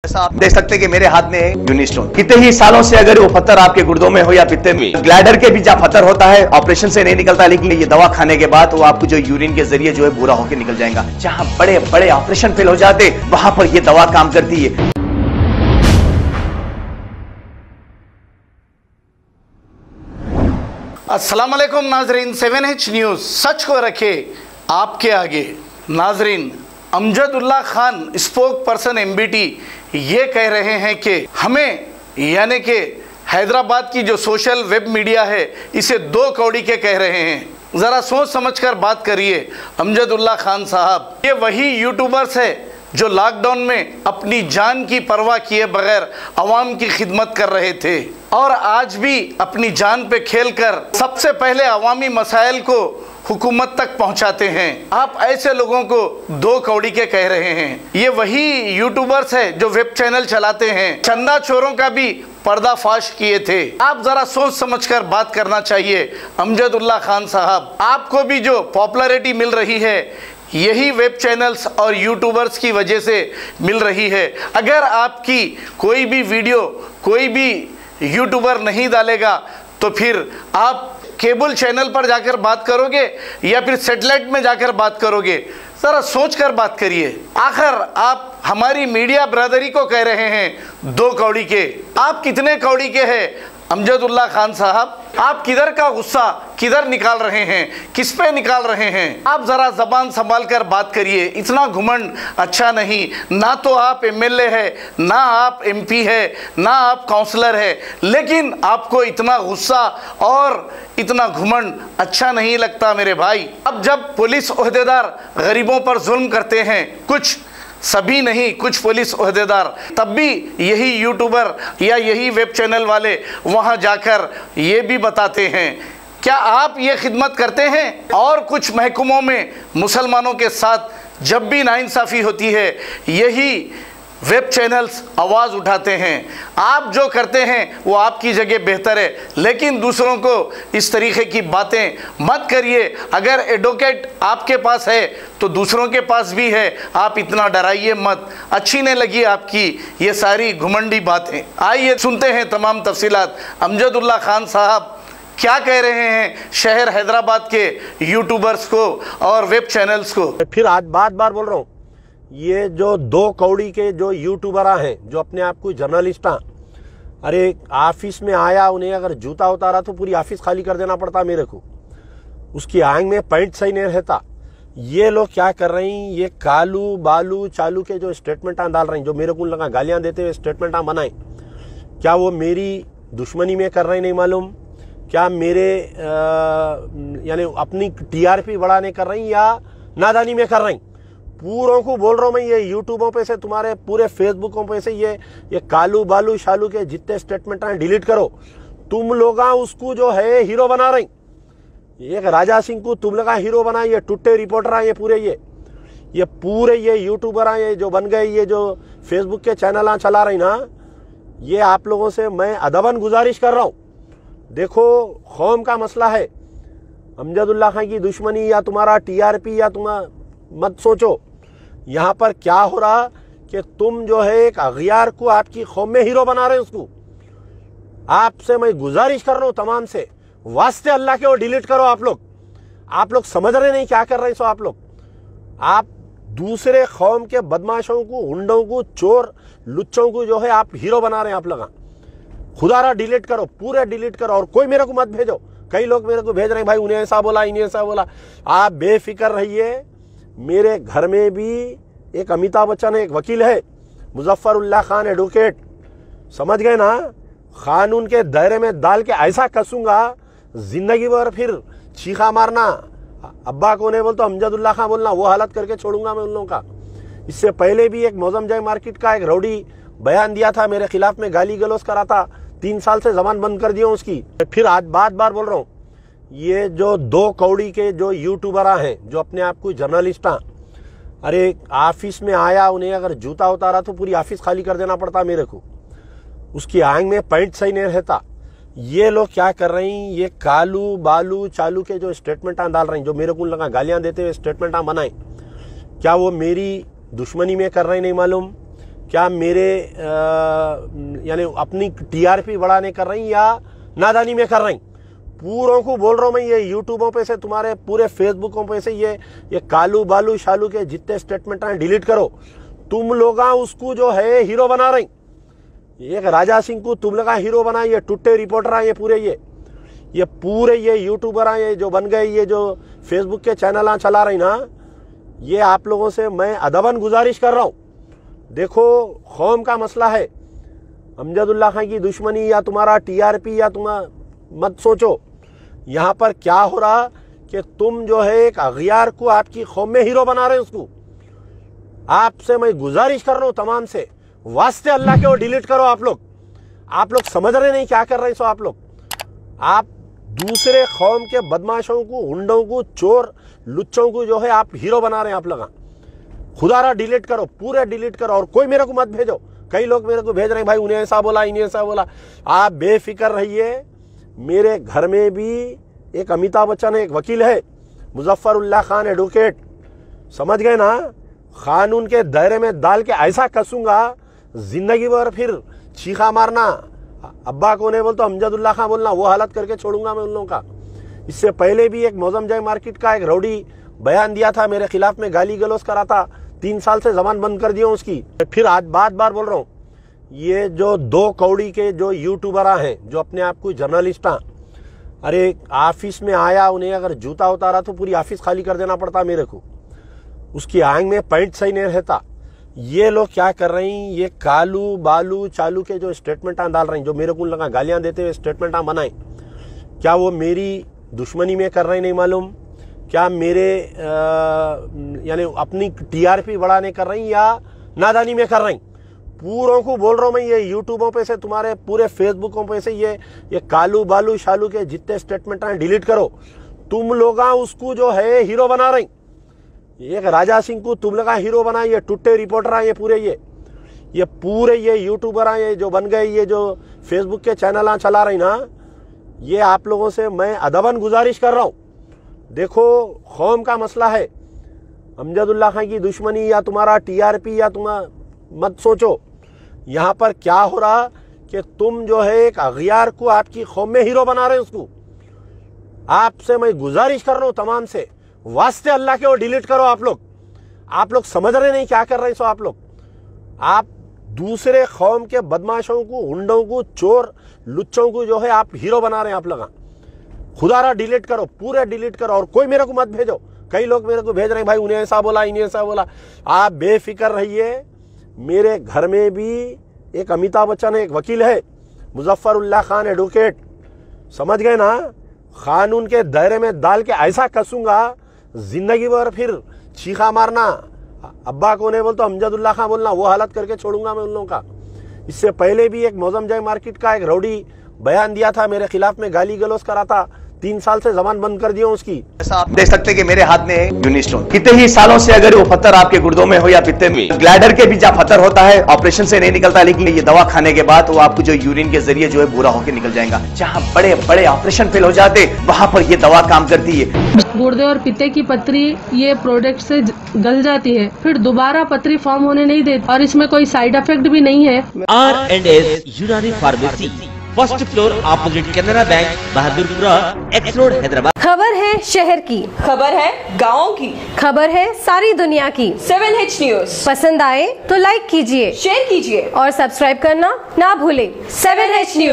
जैसा आप देख सकते हैं कि मेरे हाथ में है यूनिस्टोन। कितने ही सालों से अगर वो पत्थर आपके गुर्दों में हो या पित्ते में, ग्लैडर के भी जहाँ पत्थर होता है ऑपरेशन से नहीं निकलता, लेकिन ये दवा खाने के बाद वो आपको जो यूरिन के जरिए जो है बुरा होकर निकल जाएगा। जहाँ बड़े बड़े ऑपरेशन फेल हो जाते वहां पर ये दवा काम करती है। अस्सलाम वालेकुम नाजरीन, 7H न्यूज़ सच को रखे आपके आगे। नाजरीन, Amjadullah Khan spoke person MBT ये कह रहे हैं कि हमें यानी कि हैदराबाद की जो सोशल वेब मीडिया है इसे दो कौड़ी के कह रहे हैं। ज़रा सोच समझकर बात करिए। अमजदुल्ला खान साहब ये वही यूट्यूबर्स है जो लॉकडाउन में अपनी जान की परवाह किए बगैर अवाम की खिदमत कर रहे थे और आज भी अपनी जान पे खेलकर सबसे पहले अवामी मसाइल को हुकूमत तक पहुंचाते हैं। आप ऐसे लोगों को दो कौड़ी के कह रहे हैं। ये वही यूट्यूबर्स है जो वेब चैनल चलाते हैं, चंदा चोरों का भी पर्दाफाश किए थे। आप जरा सोच समझकर बात करना चाहिए। अमजदुल्ला खान साहब, आपको भी जो पॉपुलैरिटी मिल रही है यही वेब चैनल्स और यूट्यूबर्स की वजह से मिल रही है। अगर आपकी कोई भी वीडियो कोई भी यूट्यूबर नहीं डालेगा तो फिर आप केबल चैनल पर जाकर बात करोगे या फिर सैटेलाइट में जाकर बात करोगे? ज़रा सोच कर बात करिए। आखिर आप हमारी मीडिया ब्रदरी को कह रहे हैं दो कौड़ी के। आप कितने कौड़ी के हैं अमजदुल्ला खान साहब? आप किधर का गुस्सा किधर निकाल रहे हैं, किस पे निकाल रहे हैं? आप जरा जबान संभाल कर बात करिए। इतना घुमंड अच्छा नहीं। ना तो आप MLA है, ना आप MP है, ना आप काउंसलर है, लेकिन आपको इतना गुस्सा और इतना घुमंड अच्छा नहीं लगता मेरे भाई। अब जब पुलिस ओहदेदार गरीबों पर जुल्म करते हैं, कुछ सभी नहीं कुछ पुलिस ओहदेदार, तब भी यही यूट्यूबर या यही वेब चैनल वाले वहां जाकर ये भी बताते हैं। क्या आप ये खिदमत करते हैं? और कुछ महकमों में मुसलमानों के साथ जब भी नाइंसाफ़ी होती है यही वेब चैनल्स आवाज़ उठाते हैं। आप जो करते हैं वो आपकी जगह बेहतर है, लेकिन दूसरों को इस तरीके की बातें मत करिए। अगर एडवोकेट आपके पास है तो दूसरों के पास भी है। आप इतना डराइए मत। अच्छी नहीं लगी आपकी ये सारी घुमंडी बातें? आइए सुनते हैं तमाम तफसीलात। अमजदुल्ला खान साहब क्या कह रहे हैं शहर हैदराबाद के यूट्यूबर्स को और वेब चैनल्स को। फिर आज बार बोल रहा हूँ, ये जो दो कौड़ी के जो यूट्यूबर हैं जो अपने आप को जर्नलिस्ट, अरे ऑफिस में आया, उन्हें अगर जूता उतारा तो पूरी ऑफिस खाली कर देना पड़ता मेरे को। उसकी आंख में पैंट सही नहीं रहता। ये लोग क्या कर रहे हैं, ये कालू बालू चालू के जो स्टेटमेंट डाल रहे हैं, जो मेरे को लगा गालियां देते हुए स्टेटमेंट बनाए, क्या वो मेरी दुश्मनी में कर रहे हैं नहीं मालूम, क्या मेरे यानी अपनी TRP बढ़ाने कर रही या नादानी में कर रही? पूरों को बोल रहा हूं मैं, ये यूट्यूबों पे से, तुम्हारे पूरे फेसबुकों पे से ये कालू बालू शालू के जितने स्टेटमेंट हैं डिलीट करो। तुम लोग उसको जो है हीरो बना रही। एक राजा सिंह को तुम लोग हीरो बना, ये टुट्टे रिपोर्टर हैं, ये पूरे ये यूट्यूबर हैं, ये जो बन गए, ये जो फेसबुक के चैनल चला रही ना, ये आप लोगों से मैं अदबन गुजारिश कर रहा हूं। देखो, कौम का मसला है। अमजदुल्ला खान की दुश्मनी या तुम्हारा TRP या तुम मत सोचो। यहाँ पर क्या हो रहा कि तुम जो है एक अगियार को आपकी कौम में हीरो बना रहे हो। उसको आपसे मैं गुजारिश कर रहा हूँ तमाम से, वास्ते अल्लाह के वो डिलीट करो। आप लोग समझ रहे नहीं क्या कर रहे हैं। आप दूसरे कौम के बदमाशों को, हुंडों को, चोर लुच्चों को जो है आप हीरो बना रहे हैं। आप लोग खुदारा डिलीट करो, पूरे डिलीट करो। और कोई मेरे को मत भेजो। कई लोग मेरे को भेज रहे हैं, भाई उन्हें ऐसा बोला, इन्हें ऐसा बोला। आप बेफिक्र रहिए। मेरे घर में भी एक अमिताभ बच्चन है, एक वकील है, मुजफ्फरुल्लाह खान एडवोकेट, समझ गए ना? कानून के दायरे में डाल के ऐसा कसूंगा जिंदगी भर, फिर चीखा मारना, अब्बा को नहीं बोलता अमजदुल्ला खान बोलना, वो हालत करके छोड़ूंगा मैं उन लोगों का। इससे पहले भी एक मौजम जय मार्केट का एक रौडी बयान दिया था, मेरे खिलाफ में गाली गलौज करा था, 3 साल से जबान बंद कर दिया उसकी। फिर आज बार बोल रहा हूँ, ये जो दो कौड़ी के जो यूट्यूबर हैं जो अपने आप को जर्नलिस्ट, अरे ऑफिस में आया, उन्हें अगर जूता उतारा तो पूरी ऑफिस खाली कर देना पड़ता मेरे को। उसकी आंख में पैंट सही नहीं रहता। ये लोग क्या कर रहे हैं, ये कालू बालू चालू के जो स्टेटमेंट डाल रहे हैं, जो मेरे को लगा गालियां देते हुए स्टेटमेंट बनाए, क्या वो मेरी दुश्मनी में कर रहे हैं नहीं मालूम, क्या मेरे यानी अपनी टीआरपी बढ़ाने कर रही या नादानी में कर रही? पूरों को बोल रहा हूं मैं, ये यूट्यूबों पे से, तुम्हारे पूरे फेसबुकों पे से ये कालू बालू शालू के जितने स्टेटमेंट हैं डिलीट करो। तुम लोग उसको जो है हीरो बना रही। एक राजा सिंह को तुम लोग हीरो बना, ये टुट्टे रिपोर्टर हैं, ये पूरे ये यूट्यूबर हैं, ये जो बन गए, ये जो फेसबुक के चैनल चला रही ना, ये आप लोगों से मैं अदबन गुजारिश कर रहा हूं। देखो, कौम का मसला है, अमजदुल्ला खान की दुश्मनी या तुम्हारा टीआरपी या तुम मत सोचो। यहां पर क्या हो रहा कि तुम जो है एक अगियार को आपकी कौम में हीरो बना रहे हो। उसको आपसे मैं गुजारिश कर रहा हूं तमाम से, वास्ते अल्लाह के वो डिलीट करो। आप लोग समझ रहे नहीं क्या कर रहे हैं। आप दूसरे कौम के बदमाशों को, हुंडों को, चोर लुच्चों को जो है आप हीरो बना रहे हैं। आप लोग खुदारा डिलीट करो, पूरे डिलीट करो, और कोई मेरे को मत भेजो। कई लोग मेरे को भेज रहे हैं, भाई उन्हें ऐसा बोला, इन्हें ऐसा बोला। आप बेफिक्र रहिए। मेरे घर में भी एक अमिताभ बच्चन है, एक वकील है, मुजफ्फरुल्लाह खान एडवोकेट, समझ गए ना। कानून के दायरे में डाल के ऐसा कसूंगा, जिंदगी भर फिर चीखा मारना, अब्बा को नहीं बोलता अमजदुल्ला खान बोलना, वो हालत करके छोड़ूंगा मैं उन लोगों का। इससे पहले भी एक मौजम जय मार्केट का एक रौडी बयान दिया था, मेरे खिलाफ में गाली गलौज करा था, 3 साल से जबान बंद कर दिया उसकी। फिर आज बार बोल रहा हूं, ये जो 2 कौड़ी के जो यूट्यूबर हैं, जो अपने आप को जर्नलिस्ट, अरे ऑफिस में आया, उन्हें अगर जूता उतारा तो पूरी ऑफिस खाली कर देना पड़ता मेरे को। उसकी आंख में पैंट सही नहीं रहता। ये लोग क्या कर रहे हैं, ये कालू बालू चालू के जो स्टेटमेंट डाल रहे हैं, जो मेरे को लगा गालियां देते हुए स्टेटमेंट बनाए, क्या वो मेरी दुश्मनी में कर रहे हैं नहीं मालूम? क्या मेरे यानी अपनी टीआरपी बढ़ाने कर रही या नादानी में कर रही? पूरों को बोल रहा हूं मैं, ये यूट्यूबों पे से, तुम्हारे पूरे फेसबुकों पे से ये कालू बालू शालू के जितने स्टेटमेंट हैं डिलीट करो। तुम लोग उसको जो है हीरो बना रही। एक राजा सिंह को तुम लोग हीरो बना, ये टुट्टे रिपोर्टर हैं, ये पूरे ये यूट्यूबर हैं, ये जो बन गए, ये जो फेसबुक के चैनल चला रही ना, ये आप लोगों से मैं अदबन गुजारिश कर रहा हूं। देखो, कौम का मसला है, अमजदुल्ला खान की दुश्मनी या तुम्हारा टीआरपी या तुम मत सोचो। यहां पर क्या हो रहा कि तुम जो है एक अगियार को आपकी कौम में हीरो बना रहे हो। उसको आपसे मैं गुजारिश कर रहा हूं तमाम से, वास्ते अल्लाह के वो डिलीट करो। आप लोग समझ रहे नहीं क्या कर रहे हैं। आप दूसरे कौम के बदमाशों को, हुंडों को, चोर लुच्चों को जो है आप हीरो बना रहे हैं। आप लोग खुदारा डिलीट करो, पूरे डिलीट करो, और कोई मेरे को मत भेजो। कई लोग मेरे को भेज रहे हैं, भाई उन्हें ऐसा बोला, इन्हें ऐसा बोला। आप बेफिक्र रहिए। मेरे घर में भी एक अमिताभ बच्चन है, एक वकील है, मुजफ्फरुल्लाह खान एडवोकेट, समझ गए ना। कानून के दायरे में डाल के ऐसा कसूंगा, जिंदगी भर फिर चीखा मारना, अब्बा को नहीं बोलता अमजदुल्ला खान बोलना, वो हालत करके छोड़ूंगा मैं उन लोगों का। इससे पहले भी एक मौजम जय मार्केट का एक रौडी बयान दिया था, मेरे खिलाफ में गाली गलौज करा था, 3 साल से जबान बंद कर दिया उसकी। ऐसा आप देख सकते हैं कि मेरे हाथ में है यूनिस्टोन। कितने ही सालों से अगर वो पत्थर आपके गुर्दों में हो या पित्ते में, ग्लैडर के भी जहाँ पत्थर होता है, ऑपरेशन से नहीं निकलता, लेकिन ये दवा खाने के बाद वो आपको जो यूरिन के जरिए जो है बुरा होकर निकल जाएगा। जहाँ बड़े बड़े ऑपरेशन फेल हो जाते, वहां पर ये दवा काम करती है। गुर्दे और पित्ते की पथरी ये प्रोडक्ट से गल जाती है, फिर दोबारा पथरी फॉर्म होने नहीं देती, और इसमें कोई साइड इफेक्ट भी नहीं है। R&S यूनानी pharmacy, first floor, opposite Canara bank, Bahadurpura, x road, Hyderabad. खबर है शहर की, खबर है गाँव की, खबर है सारी दुनिया की। 7H न्यूज पसंद आए तो लाइक कीजिए, शेयर कीजिए और सब्सक्राइब करना ना भूलें। 7H news.